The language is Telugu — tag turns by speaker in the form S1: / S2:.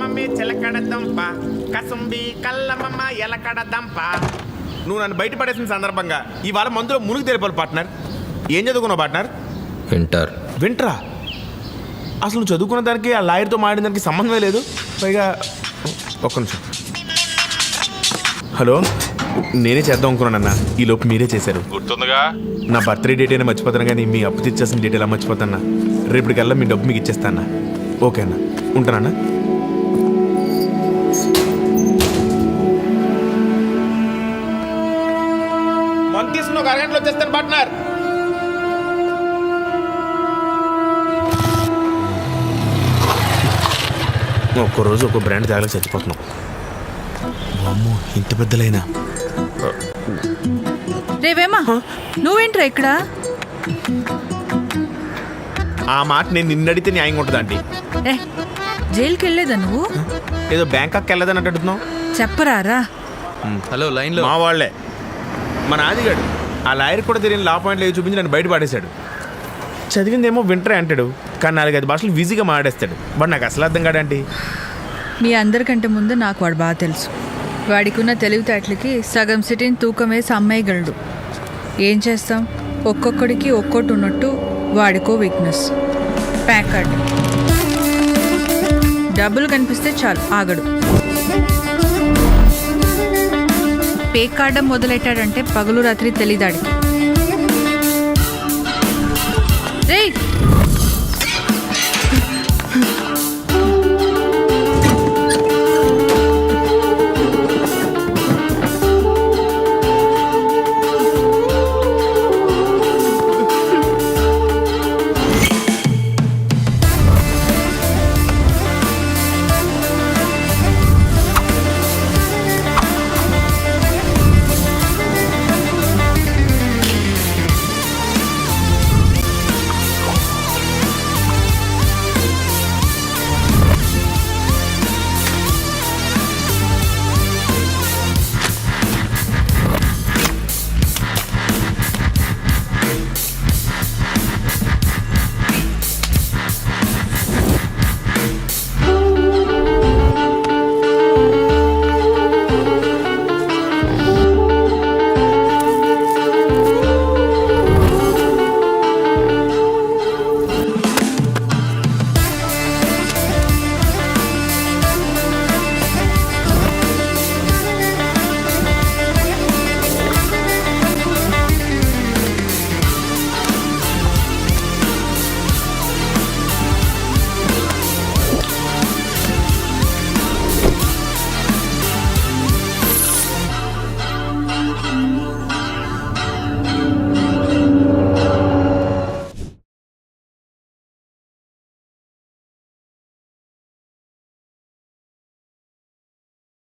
S1: కమ్మమ్మే చిలకడ దంప కసుంబి కల్లమమ్మ ఎలకడ దంప. నువ్వు నన్ను బయట పడేసిన సందర్భంగా ఇవాళ మందులో మునిగి తెలిపాలి పార్ట్నర్. ఏం చదువుకున్నావు పార్ట్నర్? వింటరా? అసలు నువ్వు చదువుకున్న దానికి ఆ లాయర్తో మాడిన దానికి సంబంధమే లేదు. పైగా ఒక్క నిమిషం. హలో, నేనే చేద్దాం అనుకున్నానన్నా, ఈ లోపు మీరే చేశారు.
S2: గుర్తుందిగా?
S1: నా బర్త్డే డేట్ అయినా మర్చిపోతాను కానీ మీ అప్పు తెచ్చేసిన డేట్ ఎలా మర్చిపోతానా? రేపటికల్లా మీ డబ్బు మీకు ఇచ్చేస్తానా? ఓకే అన్న, ఉంటానన్నా. మంత్ తీసుకుని ఒక అరగంటలో వచ్చేస్తాను పార్ట్నర్. ఒక్కరోజు ఒక్కో బ్రాండ్ తాగలేక చచ్చిపోతున్నాం. అమ్మో, ఇంత పెద్దలైనా.
S3: రేవేమా, నువ్వేంట్రా ఇక్కడ?
S1: ఆ మాట నేను నిన్నడితే న్యాయంగా ఉంటుంది ఆంటీ.
S3: జైలుకి వెళ్ళలేదా నువ్వు?
S1: ఏదో బ్యాంకాక్ వెళ్ళదని అడుగుతున్నావు.
S3: చెప్పరారా.
S4: హలో, లైన్లో
S1: మా వాళ్ళే. మన ఆదిగాడు ఆ లాయర్ కూడా తెలియని లా పాయింట్లు ఏవి చూపించి నన్ను బయట పడేశాడు. చదివిందేమో వింటరే అంటాడు, కానీ 4-5 భాషలు ఈజీగా మాట్లాడేస్తాడు. బట్ నాకు అసలు అర్థం కాడండి.
S3: మీ అందరికంటే ముందు నాకు వాడు బాగా తెలుసు. వాడికున్న తెలివితేటలకి సగం సిటీని తూకం వేసి అమ్మేయగలడు. ఏం చేస్తాం, ఒక్కొక్కడికి ఒక్కొక్కటి ఉన్నట్టు వాడికో వీక్నెస్. ప్యాకర్డ్ డబ్బులు కనిపిస్తే చాలు ఆగడు. పేకాడడం మొదలెట్టాడంటే పగలు రాత్రి తెలీదాడికి. రేయ్,